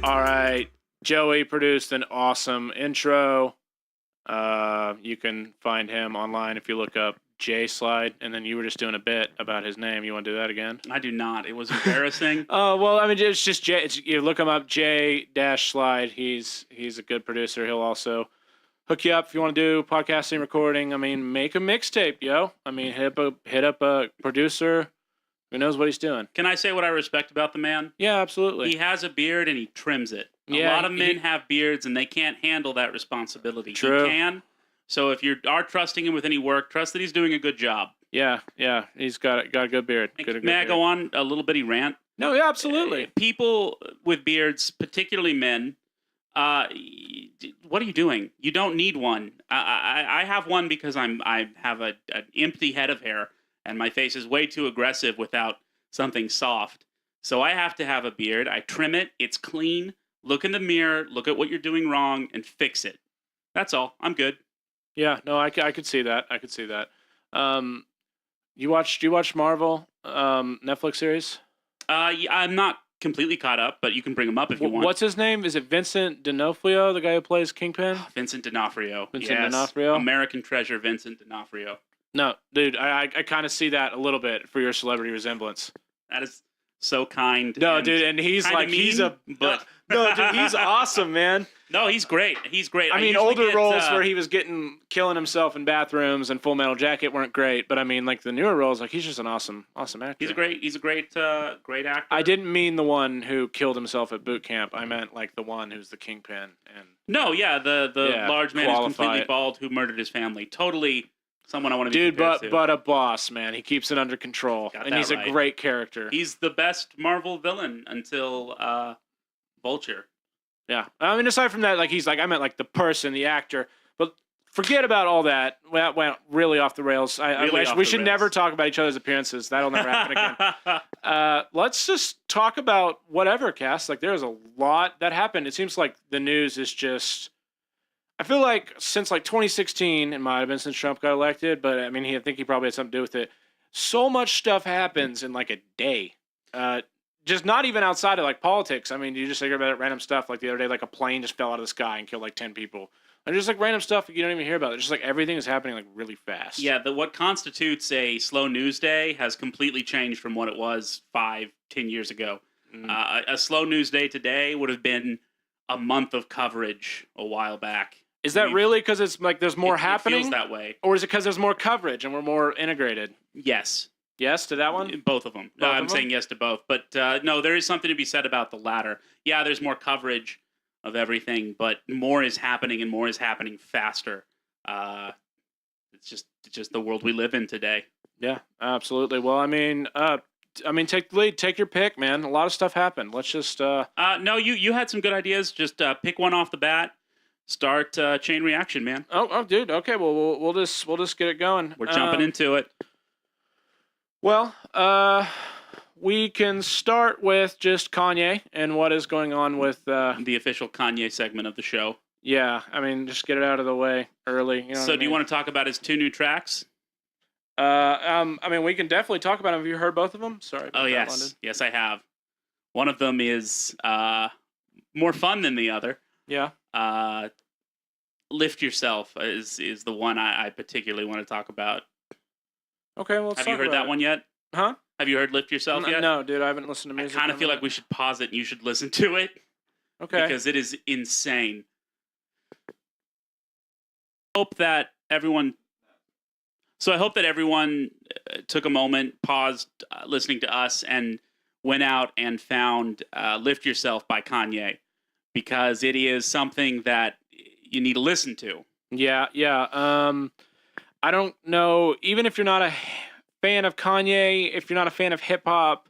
All right. Joey produced an awesome intro. You can find him online if you look up J Slide, and then you were just doing a bit about his name. You want to do that again? I do not. It was embarrassing. Well, I mean, it's just J. You look him up, J-Slide. He's a good producer. He'll also hook you up if you want to do podcasting, recording. I mean, make a mixtape, yo. I mean, hit up a producer who knows what he's doing. Can I say what I respect about the man? Yeah, absolutely. He has a beard and he trims it. A lot of men have beards and they can't handle that responsibility. True. He can. So if you are trusting him with any work, trust that he's doing a good job. Yeah. He's got a good beard. May I go on a little bitty rant? No, yeah, absolutely. People with beards, particularly men, what are you doing? You don't need one. I have one because I have an empty head of hair and my face is way too aggressive without something soft. So I have to have a beard. I trim it. It's clean. Look in the mirror. Look at what you're doing wrong and fix it. That's all. I'm good. Yeah, no, I could see that. You watch Marvel Netflix series? Yeah, I'm not completely caught up, but you can bring him up if you want. What's his name? Is it Vincent D'Onofrio, the guy who plays Kingpin? Vincent D'Onofrio. D'Onofrio? American treasure Vincent D'Onofrio. No, dude, I kind of see that a little bit for your celebrity resemblance. That is so kind. No, dude, and he's like, no, dude, he's awesome, man. No, he's great. He's great. I mean, older roles where he was killing himself in bathrooms and Full Metal Jacket weren't great, but I mean, like the newer roles, like he's just an awesome actor. He's a great actor. I didn't mean the one who killed himself at boot camp. I meant like the one who's the kingpin. And no, yeah, the large man who's completely bald who murdered his family. Totally someone I want to be compared to. But a boss, man. He keeps it under control, and he's a great character. He's the best Marvel villain until Vulture. Yeah, I mean, aside from that, like I meant like the person, the actor. But forget about all that. That went really off the rails. We should never talk about each other's appearances. That'll never happen again. Let's just talk about whatever, Cass. Like, there's a lot that happened. It seems like the news is just. I feel like since like 2016, it might have been since Trump got elected, but I mean, I think he probably had something to do with it. So much stuff happens in like a day. Just not even outside of like politics. I mean, you just think about random stuff. Like the other day, like a plane just fell out of the sky and killed like 10 people. And just like random stuff you don't even hear about. It's just like everything is happening like really fast. Yeah, what constitutes a slow news day has completely changed from what it was 5-10 years ago. A slow news day today would have been a month of coverage a while back. Is that really because it's like there's more happening? It feels that way. Or is it because there's more coverage and we're more integrated? Yes. Yes to that one? Both of them. I'm saying yes to both. But no, there is something to be said about the latter. Yeah, there's more coverage of everything, but more is happening and more is happening faster. It's just the world we live in today. Yeah, absolutely. Well, I mean, take the lead. Take your pick, man. A lot of stuff happened. Let's just... No, you had some good ideas. Just pick one off the bat. Start chain reaction, man. Oh, dude. Okay, well, we'll just get it going. We're jumping into it. Well, we can start with just Kanye and what is going on with... the official Kanye segment of the show. Yeah, I mean, just get it out of the way early. You know so do you want to talk about his 2 new tracks? I mean, we can definitely talk about them. Have you heard both of them? Sorry. Oh, yes. London. Yes, I have. One of them is more fun than the other. Yeah. Lift Yourself is the one I particularly want to talk about. Okay, well, have you heard that one yet? Huh? Have you heard Lift Yourself yet? No, dude, I haven't listened to music. I kind of feel like we should pause it and you should listen to it. Okay. Because it is insane. I hope that everyone took a moment, paused listening to us, and went out and found Lift Yourself by Kanye. Because it is something that you need to listen to. Yeah. I don't know, even if you're not a fan of Kanye, if you're not a fan of hip-hop,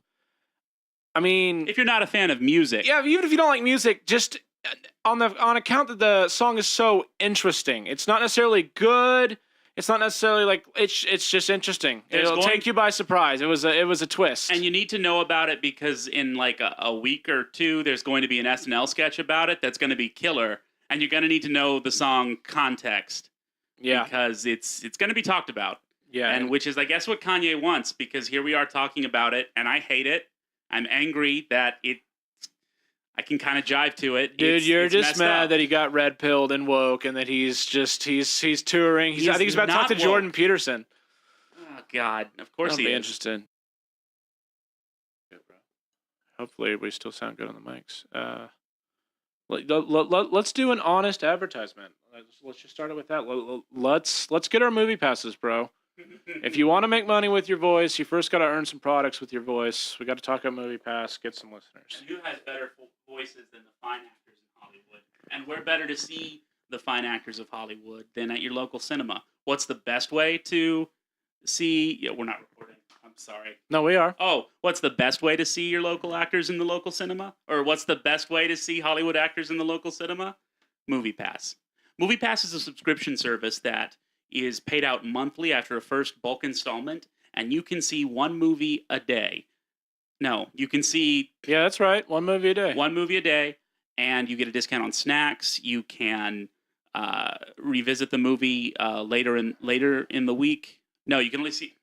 I mean... If you're not a fan of music. Yeah, even if you don't like music, just on account that the song is so interesting. It's not necessarily good. It's not necessarily like... It's just interesting. It'll take you by surprise. It was a twist. And you need to know about it because in like a week or two, there's going to be an SNL sketch about it that's going to be killer. And you're going to need to know the song context. Yeah. Because it's going to be talked about. Yeah, and which is, I guess, what Kanye wants, because here we are talking about it, and I hate it. I'm angry that I can kind of jive to it. Dude, you're it's just messed mad up. that he got red pilled and woke, and that he's touring. I think he's about to talk to not Jordan woke. Peterson. Oh God, of course I'll he be is. interested. Hopefully, we still sound good on the mics. Let's do an honest advertisement. Let's just start it with that. Let's get our movie passes, bro. If you want to make money with your voice, you first got to earn some products with your voice. We got to talk about Movie Pass, get some listeners. And who has better voices than the fine actors in Hollywood? And where better to see the fine actors of Hollywood than at your local cinema? What's the best way to see? Yeah, we're not recording. I'm sorry. No, we are. Oh, what's the best way to see your local actors in the local cinema? Or what's the best way to see Hollywood actors in the local cinema? Movie Pass. Movie Pass is a subscription service that is paid out monthly after a first bulk installment, and you can see one movie a day. No, you can see... Yeah, that's right. One movie a day. One movie a day, and you get a discount on snacks. You can revisit the movie later in the week. No, you can only see...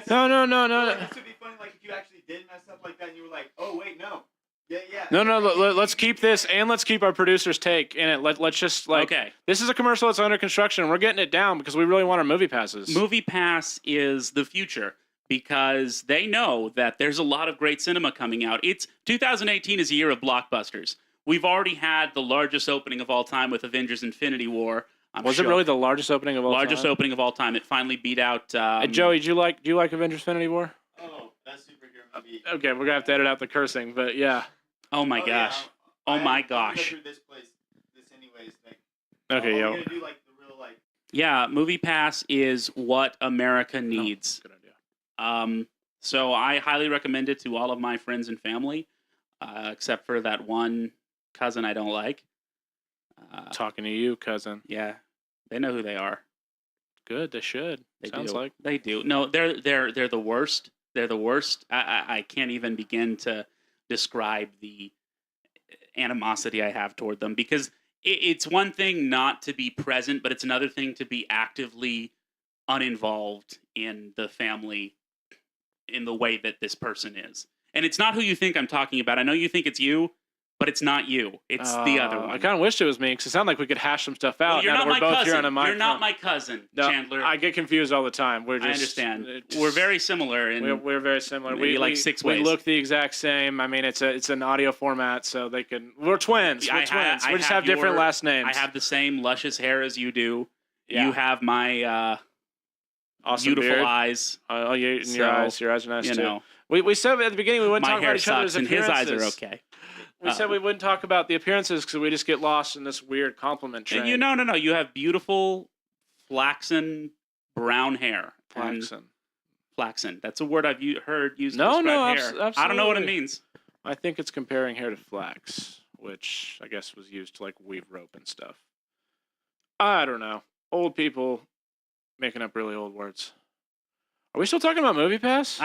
No. Like, this would be funny, like, if you actually did mess up like that, and you were like, oh, wait, no. Yeah. No. Let's keep this, and let's keep our producer's take in it. Let's just, like... Okay. This is a commercial that's under construction. We're getting it down because we really want our movie passes. Movie Pass is the future, because they know that there's a lot of great cinema coming out. 2018 is a year of blockbusters. We've already had the largest opening of all time with Avengers Infinity War. Was it really the largest opening of all time? Largest opening of all time. It finally beat out... Joey, do you like Avengers Infinity War? Oh, that superhero movie. Okay, we're going to have to edit out the cursing, but yeah. Oh my gosh. Yeah, oh my I'm gosh. gonna go through this anyways. Like, Okay, yo. I'm gonna do like the real like. Yeah, Movie Pass is what America needs. Good idea. So I highly recommend it to all of my friends and family, except for that one cousin I don't like. Talking to you, cousin. Yeah, they know who they are. Good, they should. Sounds like they do. No, they're the worst. They're the worst. I can't even begin to describe the animosity I have toward them, because it's one thing not to be present, but it's another thing to be actively uninvolved in the family in the way that this person is. And it's not who you think I'm talking about. I know you think it's you, but it's not you. It's the other one. I kind of wished it was me, because it sounded like we could hash some stuff out. Well, you're now not that we're my both cousin. here on a mic. You're not my cousin, No, Chandler. I get confused all the time. I understand. We're very similar. We're very similar. Maybe like 6 ways. We look the exact same. I mean, it's an audio format, so they can. We're twins. We're twins. We just have different last names. I have the same luscious hair as you do. Yeah. You have my awesome beautiful beard. eyes. Your eyes are nice too. Know, we said at the beginning we wouldn't my talk hair about each other's sucks and appearances. his eyes are okay. We said we wouldn't talk about the appearances because we just get lost in this weird compliment train. No. You have beautiful flaxen brown hair. Flaxen. That's a word I've heard used to describe hair. Absolutely. I don't know what it means. I think it's comparing hair to flax, which I guess was used to like weave rope and stuff. I don't know. Old people making up really old words. Are we still talking about Movie Pass?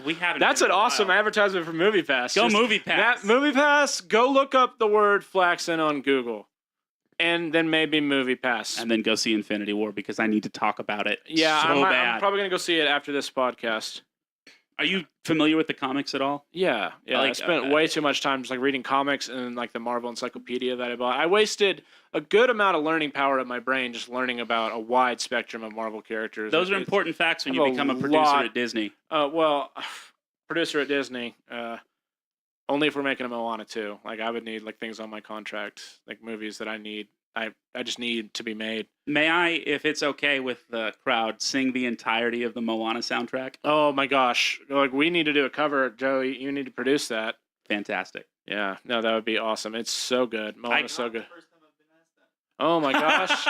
We haven't. That's an awesome advertisement for Movie Pass. Go Movie Pass. Movie Pass. Go look up the word flaxen on Google, and then maybe Movie Pass. And then go see Infinity War, because I need to talk about it. Yeah, so bad. I'm probably gonna go see it after this podcast. Are you familiar with the comics at all? Yeah. I spent way too much time just like reading comics and like the Marvel Encyclopedia that I bought. I wasted a good amount of learning power of my brain just learning about a wide spectrum of Marvel characters. Those are important facts when you become a producer at Disney. Producer at Disney. Only if we're making a Moana 2. Like I would need like things on my contract, like movies that I need. I just need to be made. May I, if it's okay with the crowd, sing the entirety of the Moana soundtrack? Oh my gosh. Like we need to do a cover, Joey. You need to produce that. Fantastic. Yeah. No, that would be awesome. It's so good. Moana's so good. Oh my gosh.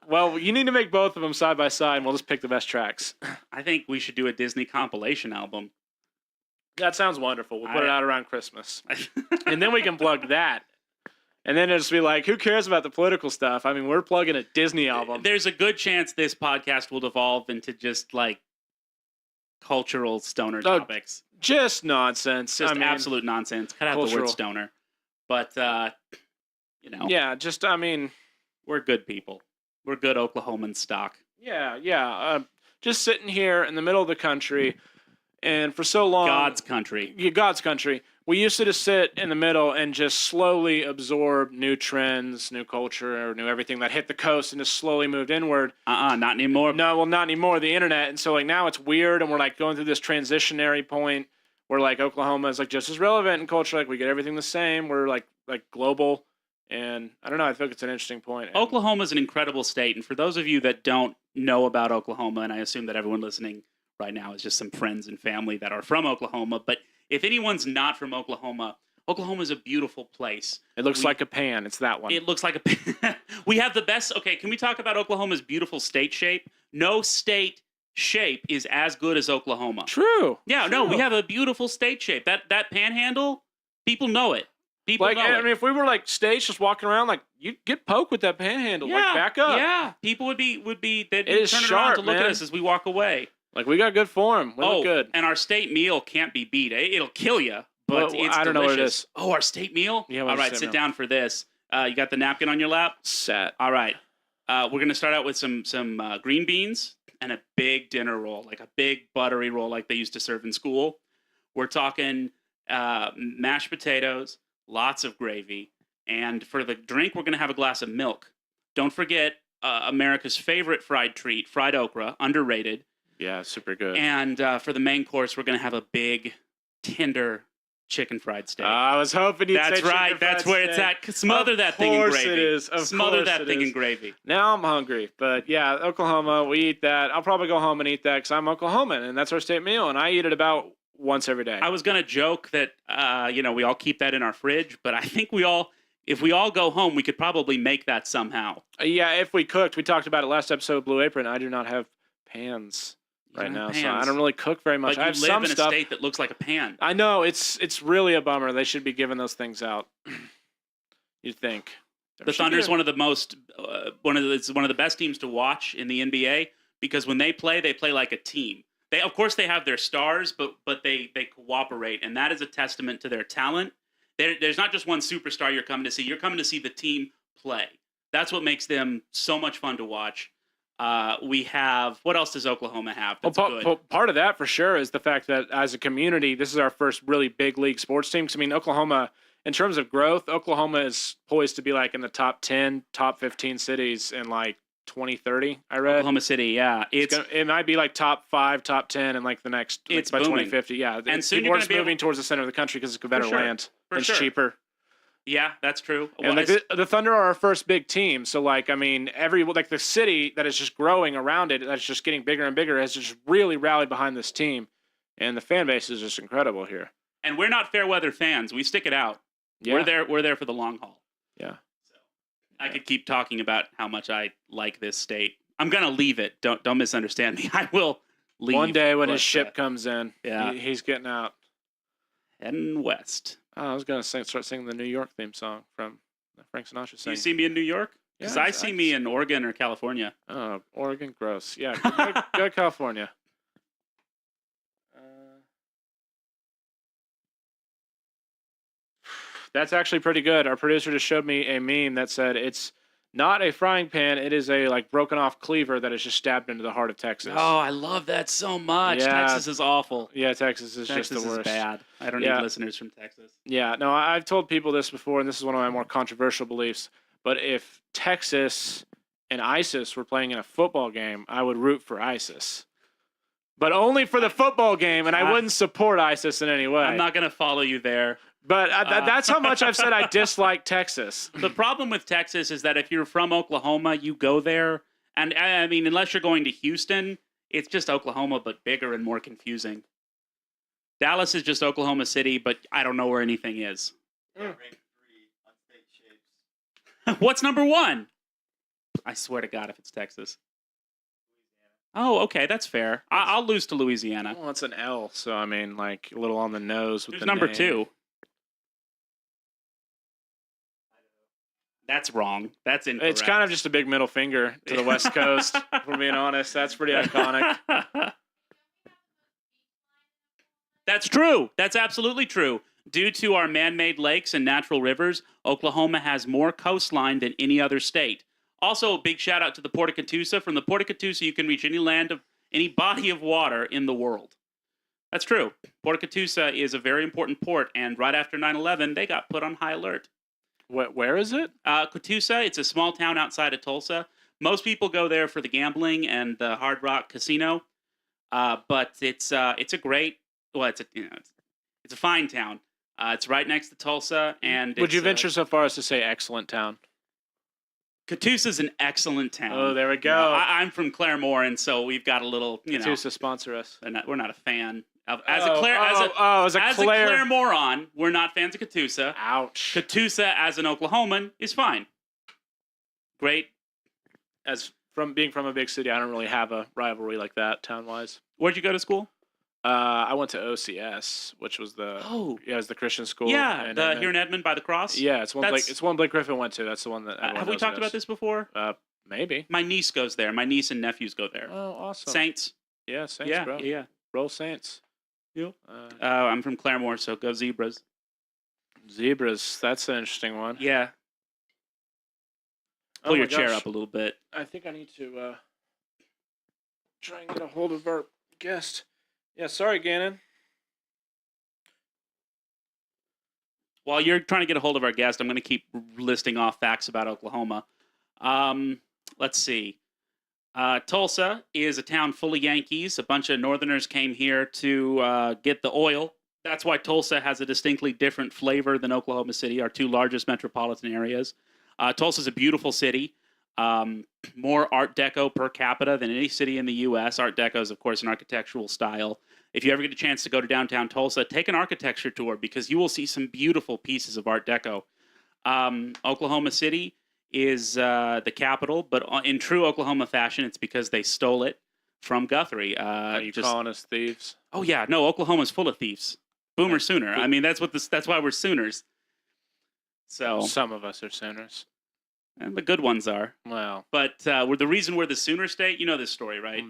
Well, you need to make both of them side by side, and we'll just pick the best tracks. I think we should do a Disney compilation album. That sounds wonderful. We'll put it out around Christmas. And then we can plug that. And then it'll just be like, who cares about the political stuff? I mean, we're plugging a Disney album. There's a good chance this podcast will devolve into just like cultural stoner topics. Just nonsense. Just absolute nonsense. Cut out the word stoner. But, Yeah, we're we're good people. We're good Oklahoman stock. Yeah. Just sitting here in the middle of the country, and for so long, God's country. Yeah, God's country. We used to just sit in the middle and just slowly absorb new trends, new culture, or new everything that hit the coast, and just slowly moved inward. Not anymore. No, well, not anymore. The internet, and so like now it's weird, and we're like going through this transitionary point where like Oklahoma is like just as relevant in culture. Like we get everything the same. We're like global, and I don't know. I think it's an interesting point. Oklahoma is an incredible state, and for those of you that don't know about Oklahoma, and I assume that everyone listening right now is just some friends and family that are from Oklahoma, but if anyone's not from Oklahoma, Oklahoma is a beautiful place. It looks like a pan. It's that one. It looks like a pan. We have the best. Okay, can we talk about Oklahoma's beautiful state shape? No state shape is as good as Oklahoma. True. Yeah, True. no, we have a beautiful state shape. That panhandle, people know it. People like, know I it. mean, if we were like states just walking around, like you'd get poked with that panhandle. Yeah, like back up. Yeah, people would be they'd It be is turning sharp, around to look man. at us as we walk away. Like we got good form. We look good. And our state meal can't be beat. It'll kill you, but Well, it's I don't know delicious. what it is. Oh, our state meal? Yeah, All what's right, the sit state meal? down for this. You got the napkin on your lap? Set. All right. We're going to start out with some green beans and a big dinner roll, like a big buttery roll like they used to serve in school. We're talking mashed potatoes, lots of gravy, and for the drink, we're going to have a glass of milk. Don't forget America's favorite fried treat, fried okra, underrated. Yeah, super good. And for the main course, we're going to have a big, tender chicken fried steak. I was hoping you'd That's say right. chicken That's fried where it's steak. at. Smother that thing in Of gravy. course it is. Of Smother course that it thing is. in gravy. Now I'm hungry, but yeah, Oklahoma, we eat that. I'll probably go home and eat that because I'm Oklahoman, and that's our state meal, and I eat it about once every day. I was going to joke that, we all keep that in our fridge, but I think if we all go home, we could probably make that somehow. Yeah, if we cooked, we talked about it last episode of Blue Apron. I do not have pans right don't now, have so I pans. don't really cook very much. But I you have live some in stuff. a state that looks like a pan. I know it's really a bummer. They should be giving those things out. You'd think. The Thunder is one of the most one of the best teams to watch in the NBA because when they play like a team. Of course they have their stars, but they cooperate, and that is a testament to their talent. There's not just one superstar you're coming to see. You're coming to see the team play. That's what makes them so much fun to watch. We have what else does Oklahoma have? That's good. Part of that for sure is the fact that as a community, this is our first really big league sports team. 'Cause, I mean, Oklahoma, in terms of growth, Oklahoma is poised to be like in the top 10, top 15 cities in like 2030. I read Oklahoma City, yeah, it might be like top 5, top 10 in like the next it's by booming. 2050. Yeah, And soon people you're are gonna just be moving towards the center of the country because it's better sure. land. For It's sure. cheaper. Yeah, that's true. And Well, like the Thunder are our first big team, so like I mean, the city that is just growing around it, that's just getting bigger and bigger, has just really rallied behind this team, and the fan base is just incredible here. and we're not fair weather fans. We stick it out. Yeah. We're there for the long haul. Yeah. So I could keep talking about how much I like this state. I'm gonna leave it. Don't misunderstand me. I will leave. One day when his but, ship comes in, yeah. he's getting out. Heading west. Oh, I was gonna start singing the New York theme song from Frank Sinatra. Do Sing. you see me in New York? Because I see me in Oregon or California. Oh, Oregon, gross. Yeah, go to California. That's actually pretty good. Our producer just showed me a meme that said it's not a frying pan. It is a like broken off cleaver that is just stabbed into the heart of Texas. Oh, I love that so much. Yeah. Texas is awful. Yeah, Texas is Texas just the worst. is bad. I don't Yeah. need listeners from Texas. Yeah, no, I've told people this before, and this is one of my more controversial beliefs. But if Texas and ISIS were playing in a football game, I would root for ISIS. But only for the football game, and I wouldn't support ISIS in any way. I'm not going to follow you there. But that's how much I've said I dislike Texas. The problem with Texas is that if you're from Oklahoma, you go there. And I mean, unless you're going to Houston, it's just Oklahoma, but bigger and more confusing. Dallas is just Oklahoma City, but I don't know where anything is. Ranked 3 on state shapes. What's number 1? I swear to God, if it's Texas. Oh, okay, that's fair. I'll lose to Louisiana. Well, it's an L, so I mean, like a little on the nose with Who's the number name. 2? That's wrong. That's incorrect. It's kind of just a big middle finger to the West Coast, if we're being honest. That's pretty iconic. That's true. That's absolutely true. Due to our man-made lakes and natural rivers, Oklahoma has more coastline than any other state. Also, a big shout out to the Port of Catoosa. From the Port of Catoosa, you can reach any body of water in the world. That's true. Port of Catoosa is a very important port, and right after 9/11, they got put on high alert. Where is it? Catoosa, it's a small town outside of Tulsa. Most people go there for the gambling and the Hard Rock Casino, but it's a great. Well, it's a fine town. It's right next to Tulsa, and would you venture so far as to say excellent town? Catoosa's an excellent town. Oh, there we go. I'm from Claremore, and so we've got a little. Catoosa sponsor us. We're not a fan. As a Claremorean, we're not fans of Catoosa. Ouch. Catoosa, as an Oklahoman, is fine. Great. Being from a big city, I don't really have a rivalry like that town-wise. Where'd you go to school? I went to OCS, which was it was the Christian school. Yeah, here in Edmond by the Cross. Yeah, it's one Blake Griffin went to. That's the one that. Have we talked about this before? Maybe. My niece goes there. My niece and nephews go there. Oh, awesome. Saints. Yeah, Saints, bro. Yeah. Roll Saints. Yep. I'm from Claremore, so go Zebras. Zebras, that's an interesting one. Yeah. Pull your chair up a little bit. I think I need to try and get a hold of our guest. Yeah, sorry, Gannon. While you're trying to get a hold of our guest, I'm going to keep listing off facts about Oklahoma. Let's see. Tulsa is a town full of Yankees. A bunch of Northerners came here to get the oil. That's why Tulsa has a distinctly different flavor than Oklahoma City, our two largest metropolitan areas. Tulsa's a beautiful city. More Art Deco per capita than any city in the U.S. Art Deco is, of course, an architectural style. If you ever get a chance to go to downtown Tulsa, take an architecture tour because you will see some beautiful pieces of Art Deco. Oklahoma City is the capital, but in true Oklahoma fashion, it's because they stole it from Guthrie. Are you calling us thieves? Oh yeah, no, Oklahoma's full of thieves. Boomer Sooner. I mean, that's why we're Sooners. So some of us are Sooners. And the good ones are. Well. But the reason we're the Sooner State, you know this story, right?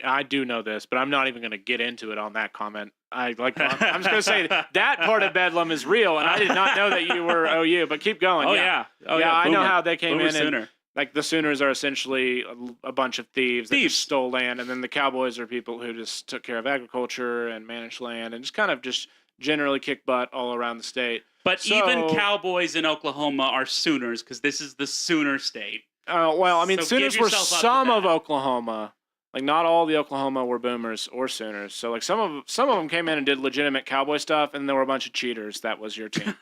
I do know this, but I'm not even going to get into it on that comment. I'm just going to say that part of Bedlam is real, and I did not know that you were OU, but keep going. Oh, yeah. I know how they came in. Sooner. And, like, the Sooners are essentially a bunch of thieves that just stole land, and then the Cowboys are people who just took care of agriculture and managed land and just generally kick butt all around the state. But even Cowboys in Oklahoma are Sooners because this is the Sooner State. Well, I mean, Sooners were some of Oklahoma. Like, not all the Oklahoma were Boomers or Sooners. So, like, some of them came in and did legitimate Cowboy stuff, and there were a bunch of cheaters. That was your team.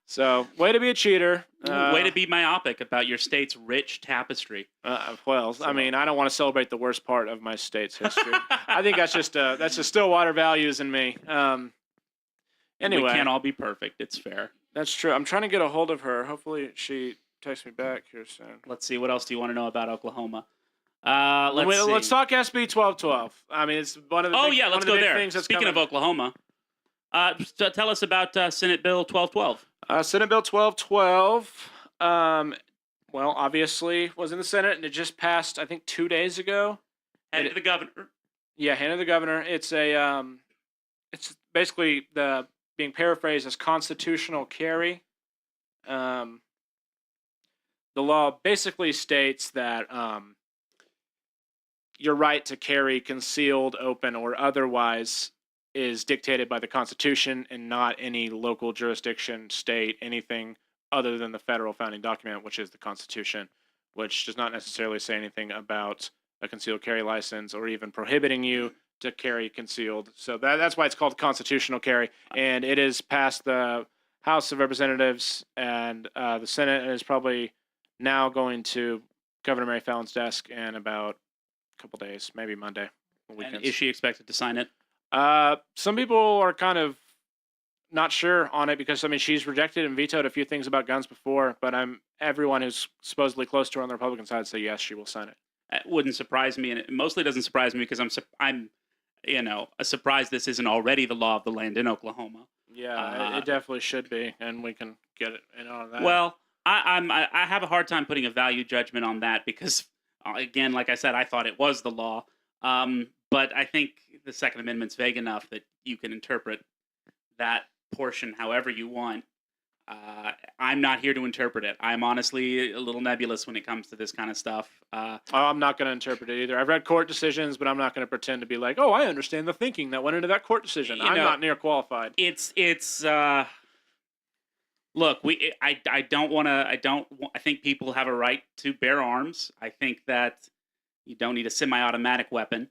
So, way to be a cheater. Way to be myopic about your state's rich tapestry. I mean, I don't want to celebrate the worst part of my state's history. I think that's just Stillwater values in me. Anyway, we can't all be perfect. It's fair. That's true. I'm trying to get a hold of her. Hopefully, she texts me back here soon. Let's see. What else do you want to know about Oklahoma? Let's talk SB 1212. I mean, it's one of the let's go there. Speaking of Oklahoma, tell us about Senate Bill 1212. Senate Bill 1212. Well, obviously, was in the Senate, and it just passed, I think, 2 days ago. Handed to the governor. Yeah, handed to the governor. It's it's basically being paraphrased as constitutional carry. The law basically states that your right to carry concealed, open, or otherwise is dictated by the Constitution and not any local jurisdiction, state, anything other than the federal founding document, which is the Constitution, which does not necessarily say anything about a concealed carry license or even prohibiting you to carry concealed. So that's why it's called constitutional carry. And it is past the House of Representatives and the Senate, and is probably now going to Governor Mary Fallon's desk in about a couple days, maybe Monday. And is she expected to sign it? Some people are kind of not sure on it because, I mean, she's rejected and vetoed a few things about guns before, but everyone who's supposedly close to her on the Republican side say yes, she will sign it. It wouldn't surprise me, and it mostly doesn't surprise me because I'm surprised this isn't already the law of the land in Oklahoma. Yeah, it definitely should be, and we can get it in on that. Well, I have a hard time putting a value judgment on that because, again, like I said, I thought it was the law. But I think the Second Amendment's vague enough that you can interpret that portion however you want. I'm not here to interpret it. I'm honestly a little nebulous when it comes to this kind of stuff. I'm not going to interpret it either. I've read court decisions, but I'm not going to pretend to be like, oh, I understand the thinking that went into that court decision. I'm not near qualified. Look, I don't want to. I think people have a right to bear arms. I think that you don't need a semi-automatic weapon,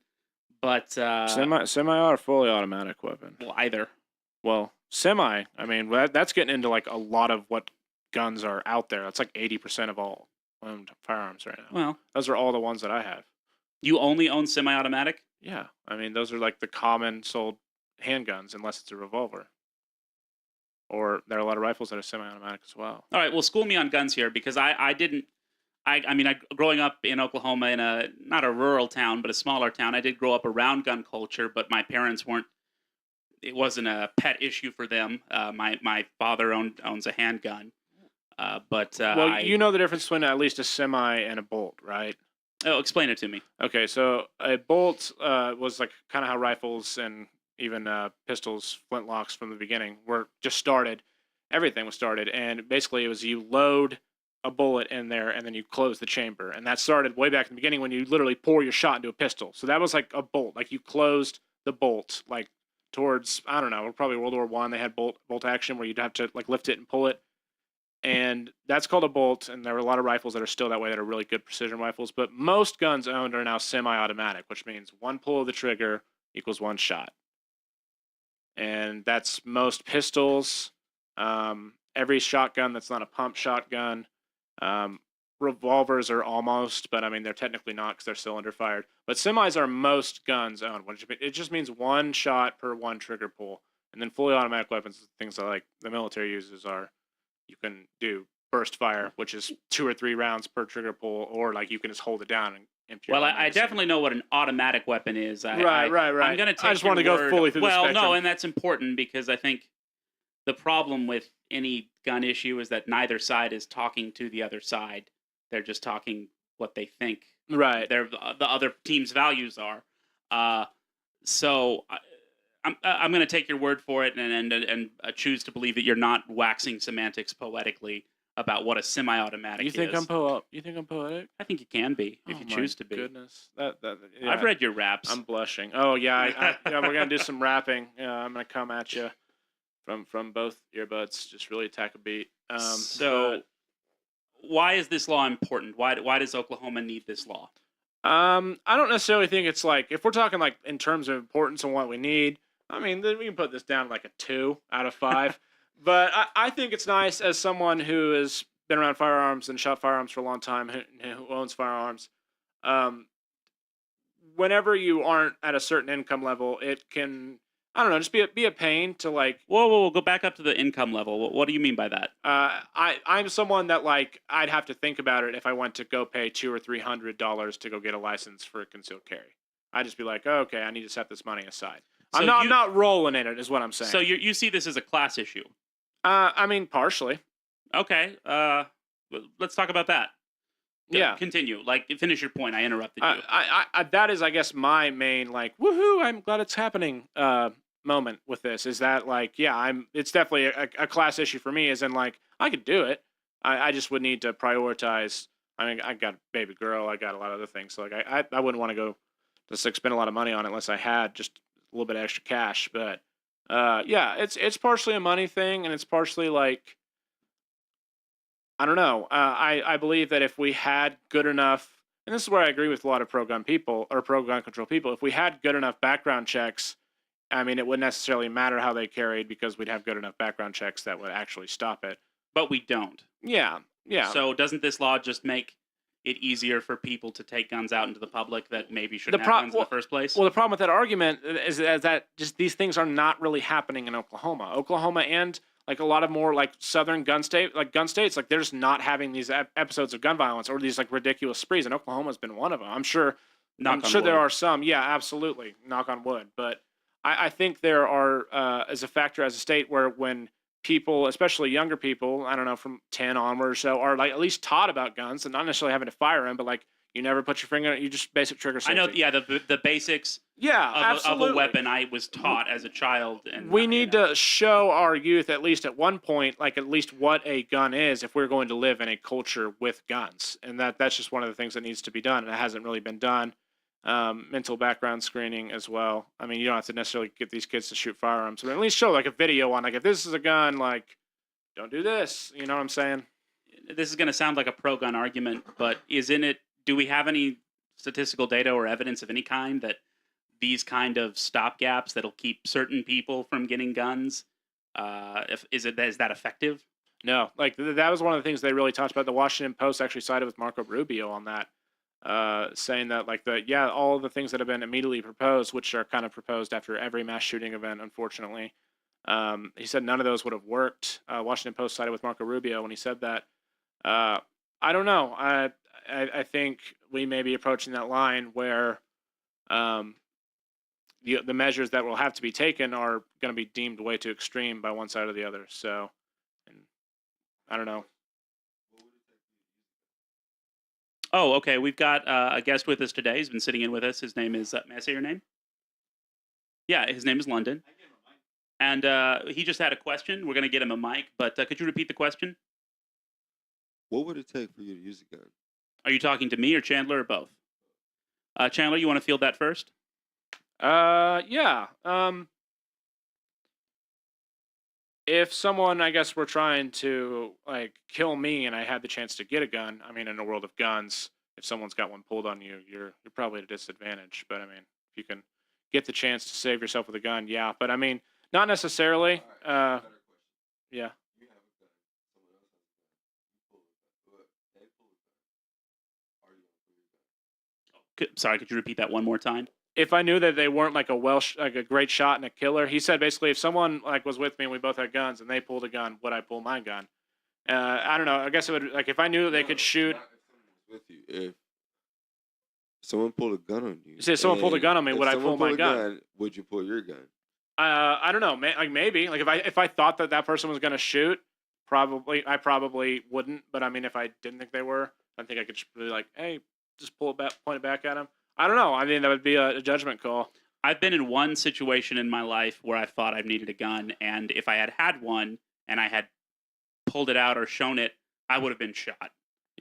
but semi or fully automatic weapon. Well, either. Well, semi. I mean, that's getting into like a lot of what guns are out there. That's like 80% of all owned firearms right now. Well, those are all the ones that I have. You only own semi-automatic? Yeah, I mean, those are like the common sold handguns, unless it's a revolver. Or there are a lot of rifles that are semi-automatic as well. All right, well, school me on guns here, because I growing up in Oklahoma in not a rural town, but a smaller town, I did grow up around gun culture, but my parents weren't. It wasn't a pet issue for them. My father owns a handgun, you know the difference between at least a semi and a bolt, right? Oh, explain it to me. Okay, so a bolt was like kind of how rifles and even pistols, flintlocks from the beginning were just started. Everything was started, and basically it was you load a bullet in there and then you close the chamber, and that started way back in the beginning when you literally pour your shot into a pistol. So that was like a bolt, like you closed the bolt, like towards, I don't know, probably World War I. They had bolt action where you'd have to like lift it and pull it, and that's called a bolt. And there were a lot of rifles that are still that way that are really good precision rifles, but most guns owned are now semi-automatic, which means one pull of the trigger equals one shot. And that's most pistols, every shotgun that's not a pump shotgun. Revolvers are almost, but I mean, they're technically not because they're cylinder fired. But semis are most guns owned. It just means one shot per one trigger pull. And then fully automatic weapons, things that like the military uses are, you can do burst fire, which is 2 or 3 rounds per trigger pull, or like you can just hold it down and empty. Well, I definitely know what an automatic weapon is. Right. I'm going to take. I just want to go fully through the spectrum. Well, no, and that's important because I think the problem with any gun issue is that neither side is talking to the other side. They're just talking what they think. Right. The other team's values are. So I'm going to take your word for it and choose to believe that you're not waxing semantics poetically about what a semi-automatic is. You think I'm poetic? I think you can be if you choose to be. Goodness, I've read your raps. I'm blushing. Oh yeah, we're gonna do some rapping. I'm gonna come at you from both earbuds. Just really attack a beat. Why is this law important? Why does Oklahoma need this law? I don't necessarily think it's like, if we're talking like in terms of importance and what we need. I mean, we can put this down like a 2 out of 5. But I think it's nice as someone who has been around firearms and shot firearms for a long time, who owns firearms. Whenever you aren't at a certain income level, it can, I don't know, just be a pain to like. Whoa, go back up to the income level. What do you mean by that? I'm someone that like I'd have to think about it if I went to go pay $200 or $300 to go get a license for a concealed carry. I'd just be like, oh, okay, I need to set this money aside. So I'm not rolling in it, is what I'm saying. So you see this as a class issue? I mean, partially. Okay. Let's talk about that. Yeah. Continue. Like, finish your point. I interrupted you. That is, I guess, my main like, woohoo! I'm glad it's happening. Moment with this is that like, yeah, it's definitely a class issue for me. As in, like, I could do it. I just would need to prioritize. I mean, I got a baby girl. I got a lot of other things. So like, I wouldn't want to go just like spend a lot of money on it unless I had just a little bit of extra cash. But yeah, it's partially a money thing, and it's partially like, I don't know. I believe that if we had good enough, and this is where I agree with a lot of pro-gun people or pro-gun control people, if we had good enough background checks, I mean, it wouldn't necessarily matter how they carried because we'd have good enough background checks that would actually stop it. But we don't. Yeah. So doesn't this law just make it easier for people to take guns out into the public that maybe shouldn't have guns in the first place? Well, the problem with that argument is that just these things are not really happening in Oklahoma. Oklahoma and like a lot of more like southern gun states, like they're just not having these episodes of gun violence or these like ridiculous sprees. And Oklahoma's been one of them. I'm sure there are some. Yeah, absolutely. Knock on wood. But I think there are as a factor as a state where when people, especially younger people, I don't know, from 10 onward or so, are like at least taught about guns and not necessarily having to fire them, but like You never put your finger. You just basic trigger I safety. know. Yeah, the basics Yeah, of absolutely. a weapon I was taught as a child, and we need to show our youth at least at one point, like at least what a gun is, if we're going to live in a culture with guns, and that's just one of the things that needs to be done, and it hasn't really been done. Mental background screening as well. I mean, you don't have to necessarily get these kids to shoot firearms, but at least show like a video on like if this is a gun, like don't do this. You know what I'm saying? this is going to sound like a pro-gun argument, but isn't it? Do we have any statistical data or evidence of any kind that these kind of stopgaps that'll keep certain people from getting guns, is that effective? No, like that was one of the things they really talked about. The Washington Post actually sided with Marco Rubio on that, saying that like all of the things that have been immediately proposed, which are kind of proposed after every mass shooting event, unfortunately, he said none of those would have worked. Washington Post sided with Marco Rubio when he said that. I don't know. I think we may be approaching that line where the measures that will have to be taken are going to be deemed way too extreme by one side or the other. So, and I don't know. Oh, okay. We've got a guest with us today. He's been sitting in with us. His name is, may I say your name? Yeah, his name is London. And he just had a question. We're going to get him a mic, but could you repeat the question? What would it take for you to use a gun? Are you talking to me or Chandler or both? Chandler, you want to field that first? Yeah. If someone, I guess, were trying to like kill me, and I had the chance to get a gun, I mean, in a world of guns, if someone's got one pulled on you, you're probably at a disadvantage. But I mean, if you can get the chance to save yourself with a gun, yeah. But I mean, not necessarily. Yeah. You have a gun. Someone else has a gun. You pull a gun. They pull a gun. Are you going to pull your gun? Sorry, could you repeat that one more time? If I knew that they weren't like a great shot and a killer, he said basically if someone like was with me and we both had guns and they pulled a gun, would I pull my gun? I don't know. I guess it would like if I knew they could shoot. Not if someone was with you. If someone pulled a gun on you. You say if someone pulled a gun on me, if would I someone pull my pulled a gun? Would you pull your gun? I don't know. Like maybe. Like if I thought that person was gonna shoot, I probably wouldn't. But I mean, if I didn't think they were, I think I could just be like, hey, just pull it back, point it back at them. I don't know. I mean, that would be a judgment call. I've been in one situation in my life where I thought I needed a gun, and if I had one and I had pulled it out or shown it, I would have been shot.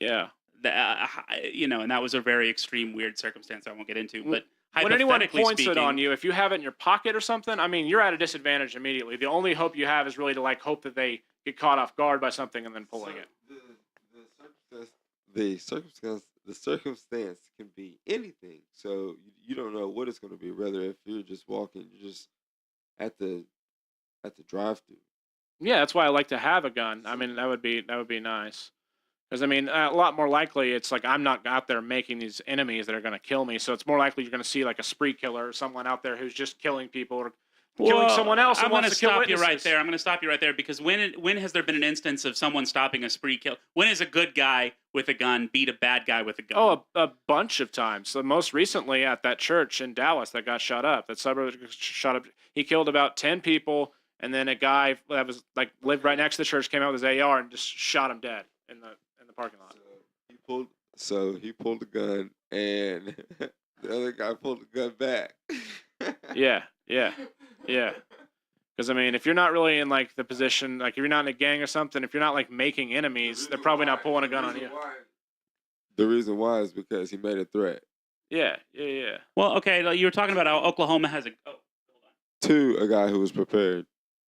Yeah. And that was a very extreme, weird circumstance I won't get into. But when anyone hypothetically points speaking, it on you, if you have it in your pocket or something, I mean, you're at a disadvantage immediately. The only hope you have is really to like hope that they get caught off guard by something and then pulling it. The circumstance can be anything. So you don't know what it's going to be. Whether if you're just walking, you're just at the drive-through. Yeah, that's why I like to have a gun. I mean, that would be nice. Because I mean, a lot more likely, it's like I'm not out there making these enemies that are going to kill me. So it's more likely you're going to see like a spree killer or someone out there who's just killing people or killing someone else. I'm going to stop you right there. I'm going to stop you right there because when has there been an instance of someone stopping a spree kill? When has a good guy with a gun beat a bad guy with a gun? Oh, a bunch of times. So most recently at that church in Dallas that got shot up, that suburb shot up. He killed about 10 people, and then a guy that was like lived right next to the church came out with his AR and just shot him dead in the parking lot. So he pulled the gun, and the other guy pulled the gun back. Yeah. Because I mean, if you're not really in like the position, like if you're not in a gang or something, if you're not like making enemies, they're probably not pulling a gun on you. The reason why is because he made a threat. Yeah. Well, okay, you were talking about how Oklahoma has a. Oh, hold on. To a guy who was prepared.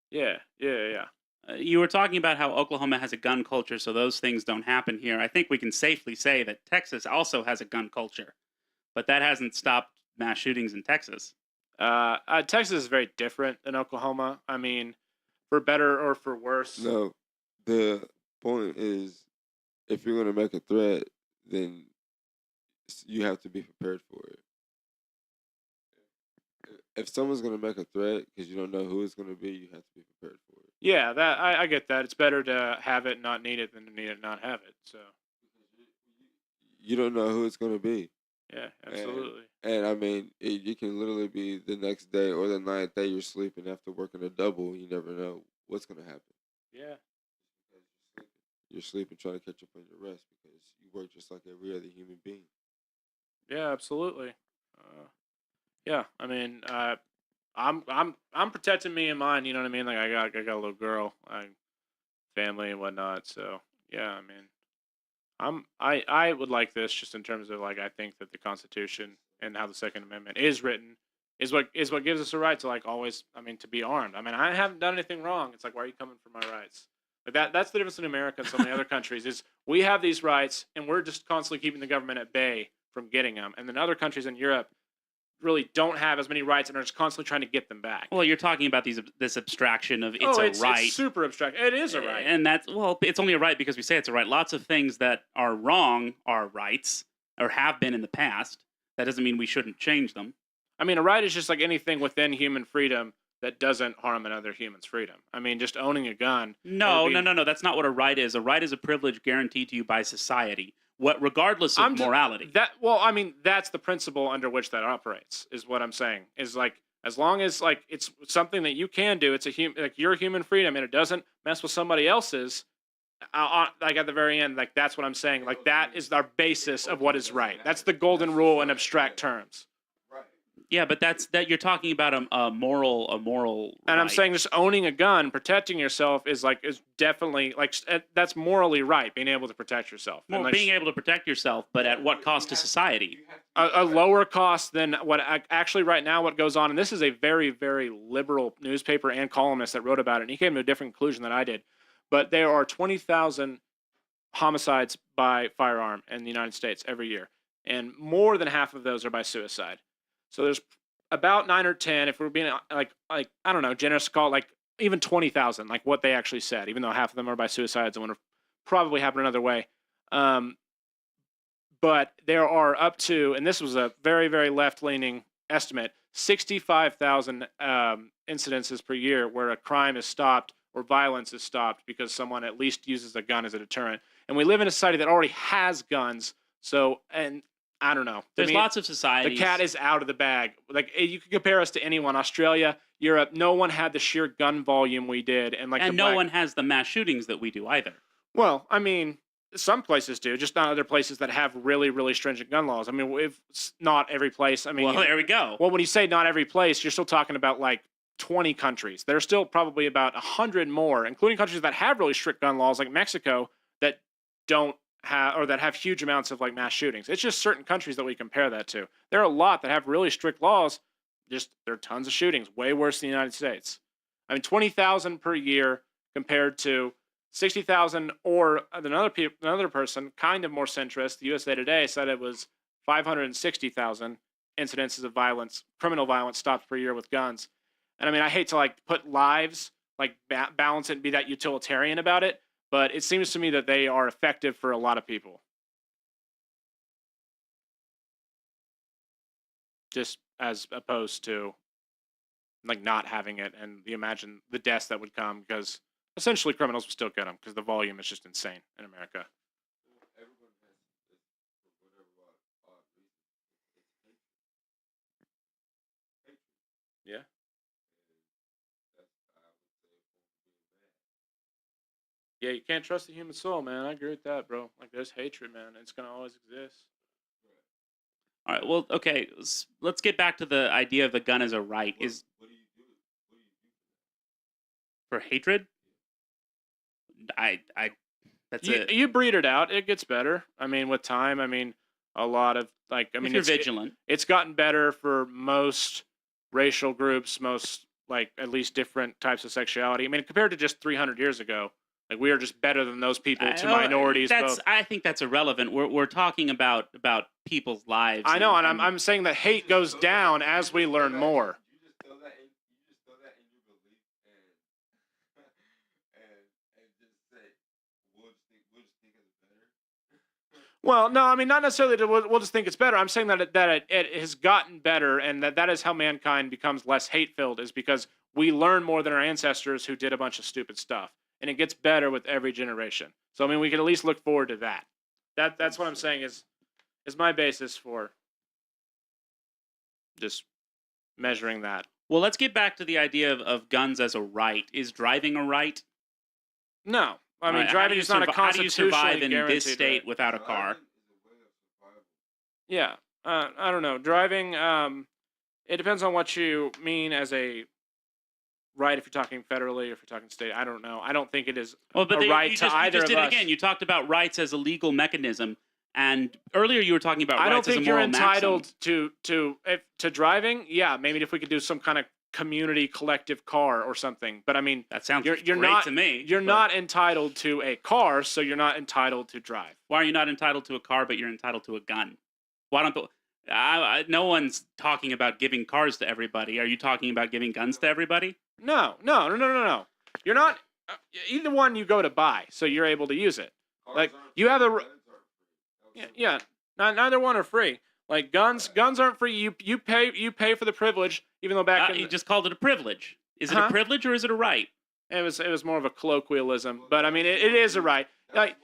Yeah. You were talking about how Oklahoma has a gun culture, so those things don't happen here. I think we can safely say that Texas also has a gun culture, but that hasn't stopped mass shootings in Texas. Texas is very different than Oklahoma. I mean, for better or for worse. No, the point is, if you're going to make a threat, then you have to be prepared for it. If someone's going to make a threat because you don't know who it's going to be, you have to be prepared for it. Yeah, that I get that. It's better to have it and not need it than to need it and not have it. So you don't know who it's going to be. Yeah, absolutely. And I mean, you can literally be the next day or the ninth day you're sleeping after working a double. You never know what's going to happen. Yeah. You're sleeping trying to catch up on your rest because you work just like every other human being. Yeah, absolutely. Yeah, I mean, I'm protecting me and mine. You know what I mean? Like I got a little girl, family and whatnot. So yeah, I mean, I would like this just in terms of like I think that the Constitution and how the Second Amendment is written is what gives us a right to like always. I mean, to be armed. I mean, I haven't done anything wrong. It's like why are you coming for my rights? Like that's the difference in America and so many other countries is we have these rights and we're just constantly keeping the government at bay from getting them, and then other countries in Europe really don't have as many rights and are just constantly trying to get them back. Well, you're talking about this abstraction of it's a right. It's super abstract. It is a right. And it's only a right because we say it's a right. Lots of things that are wrong are rights or have been in the past. That doesn't mean we shouldn't change them. I mean, a right is just like anything within human freedom that doesn't harm another human's freedom. I mean, just owning a gun. No. That's not what a right is. A right is a privilege guaranteed to you by society. Regardless of morality. That's the principle under which that operates. Is what I'm saying. Is like as long as like it's something that you can do, it's like your human freedom, and it doesn't mess with somebody else's. Like at the very end, like that's what I'm saying. Like that is our basis of what is right. That's the golden rule in abstract terms. Yeah, but that you're talking about a moral. And I'm right. saying just owning a gun, protecting yourself is definitely like that's morally right. Being able to protect yourself. Well, being able to protect yourself, but at what cost to society? A lower cost than what actually right now what goes on. And this is a very, very liberal newspaper and columnist that wrote about it. And he came to a different conclusion than I did. But there are 20,000 homicides by firearm in the United States every year, and more than half of those are by suicide. So there's about 9 or 10, if we're being like I don't know, generous to call it like even 20,000, like what they actually said, even though half of them are by suicides and would have probably happened another way. But there are up to, and this was a very, very left-leaning estimate, 65,000 incidences per year where a crime is stopped or violence is stopped because someone at least uses a gun as a deterrent. And we live in a society that already has guns, so and I don't know. There's lots of societies. The cat is out of the bag. Like you can compare us to anyone. Australia, Europe. No one had the sheer gun volume we did, and no one has the mass shootings that we do either. Well, I mean, some places do, just not other places that have really, really stringent gun laws. I mean, not every place. I mean, well, there we go. Well, when you say not every place, you're still talking about like 20 countries. There's still probably about 100 more, including countries that have really strict gun laws, like Mexico, that don't have or that have huge amounts of like mass shootings. It's just certain countries that we compare that to. There are a lot that have really strict laws. Just there are tons of shootings, way worse than the United States. I mean, 20,000 per year compared to 60,000, or another person, kind of more centrist. The USA Today said it was 560,000 incidences of violence, criminal violence stopped per year with guns. And I mean, I hate to like put lives, like balance it and be that utilitarian about it, but it seems to me that they are effective for a lot of people. Just as opposed to like not having it, and imagine the deaths that would come because essentially criminals would still get them because the volume is just insane in America. Yeah. Yeah, you can't trust the human soul, man. I agree with that, bro. Like, there's hatred, man. It's gonna always exist. All right. Well, okay. Let's get back to the idea of the gun as a right. What do you do? For hatred? You breed it out. It gets better. I mean, with time. I mean, a lot of like. I mean, if you're vigilant. It's gotten better for most racial groups, most like at least different types of sexuality. I mean, compared to just 300 years ago. Like we are just better than those people to minorities. I think that's irrelevant. We're talking about people's lives. I know, and I'm saying that hate goes down as we learn more. You just throw that in your belief and just say we'll just think it's better. Well, no, I mean not necessarily. We'll just think it's better. I'm saying that it has gotten better, and that is how mankind becomes less hate filled. Is because we learn more than our ancestors who did a bunch of stupid stuff. And it gets better with every generation. So I mean, we can at least look forward to that. That's what I'm saying is my basis for just measuring that. Well, let's get back to the idea of guns as a right. Is driving a right? No, I mean driving is not a constitutionally how do you survive in guaranteed this state right. without a car? Yeah, I don't know. Driving. It depends on what you mean as a right. If you're talking federally, or if you're talking state, I don't know. I don't think it is Well, but a right you to just, either you just of did it us. again. You talked about rights as a legal mechanism, and earlier you were talking about I don't rights as a think you're moral entitled maxim. to driving. Yeah, maybe if we could do some kind of community collective car or something. But I mean, That sounds you're great not to me. you're but not entitled to a car, so you're not entitled to drive. Why are you not entitled to a car, but you're entitled to a gun? Why don't no one's talking about giving cars to everybody. Are you talking about giving guns to everybody? No. You're not. Either one you go to buy, so you're able to use it. Like you have a. Yeah. Neither one are free. Like guns aren't free. You pay for the privilege, even though back in You just called it a privilege. Is it a privilege or is it a right? it was more of a colloquialism, but I mean it is a right. Like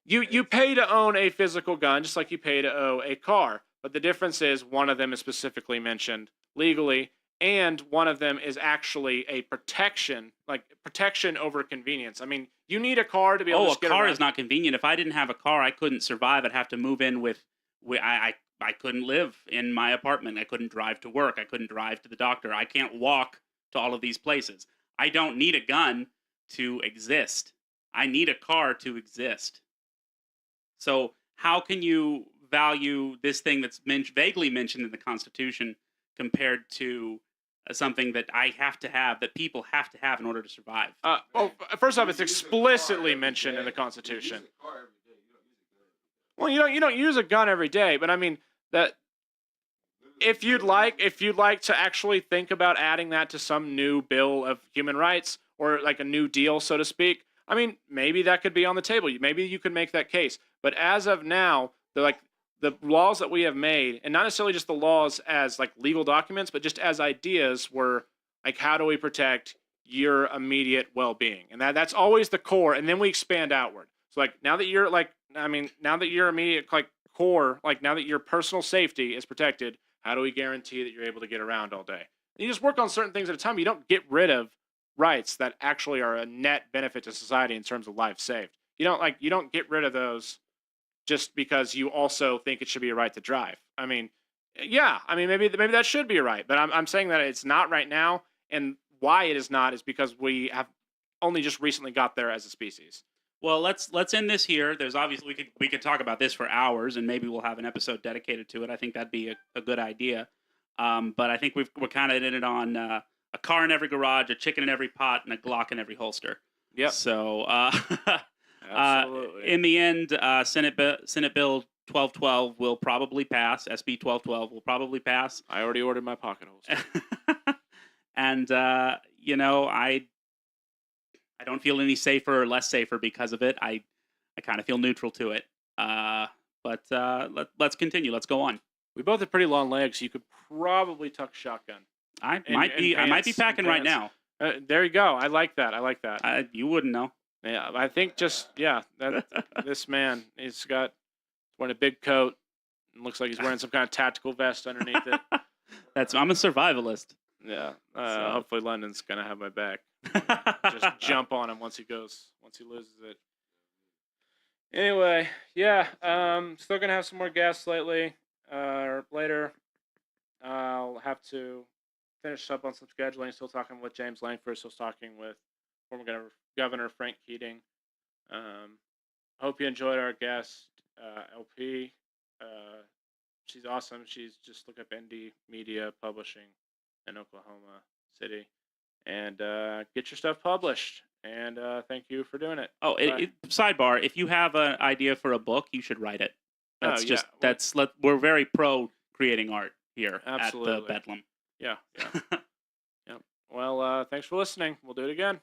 you pay to own a physical gun, just like you pay to own a car. But the difference is one of them is specifically mentioned legally, and one of them is actually a protection, like protection over convenience. I mean, you need a car to be able to A get car around. is not convenient. If I didn't have a car, I couldn't survive. I'd have to move in with I couldn't live in my apartment. I couldn't drive to work. I couldn't drive to the doctor. I can't walk to all of these places. I don't need a gun to exist. I need a car to exist. So how can you value this thing that's vaguely mentioned in the Constitution compared to something that I have to have, that people have to have in order to survive? First off, it's explicitly mentioned in the Constitution. Well, you don't use a gun every day, but I mean that if you'd like to actually think about adding that to some new bill of human rights or like a new deal, so to speak, I mean maybe that could be on the table. Maybe you could make that case. But as of now, the laws that we have made, and not necessarily just the laws as like legal documents, but just as ideas, were like, how do we protect your immediate well-being? And that's always the core, and then we expand outward. So like now that you're now that your immediate core, like now that your personal safety is protected, how do we guarantee that you're able to get around all day? And you just work on certain things at a time. You don't get rid of rights that actually are a net benefit to society in terms of lives saved. You don't get rid of those just because you also think it should be a right to drive. I mean, yeah, maybe that should be a right, but I'm saying that it's not right now, and why it is not is because we have only just recently got there as a species. Well, let's end this here. There's obviously we could talk about this for hours, and maybe we'll have an episode dedicated to it. I think that'd be a good idea. But I think we're kind of in it on a car in every garage, a chicken in every pot, and a Glock in every holster. Yep. So Absolutely. in the end, Senate Bill 1212 will probably pass. SB 1212 will probably pass. I already ordered my pocket holster. And I don't feel any safer or less safer because of it. I kind of feel neutral to it. But let's continue. Let's go on. We both have pretty long legs. You could probably tuck shotgun. I might be packing right now. There you go. I like that. You wouldn't know. Yeah, I think that this man, he's wearing a big coat. And looks like he's wearing some kind of tactical vest underneath it. I'm a survivalist. Yeah. Hopefully London's gonna have my back. Just jump on him once he loses it. Anyway, yeah. Still gonna have some more guests later. I'll have to finish up on some scheduling. Still talking with James Langford. Still talking with former Governor Frank Keating. Hope you enjoyed our guest, LP. She's awesome. She's just look up ND Media Publishing in Oklahoma City, and get your stuff published. And Thank you for doing it. Oh, sidebar: if you have an idea for a book, you should write it. We're very pro creating art here Absolutely. at the Bedlam. Yeah. Yep. Well, thanks for listening. We'll do it again.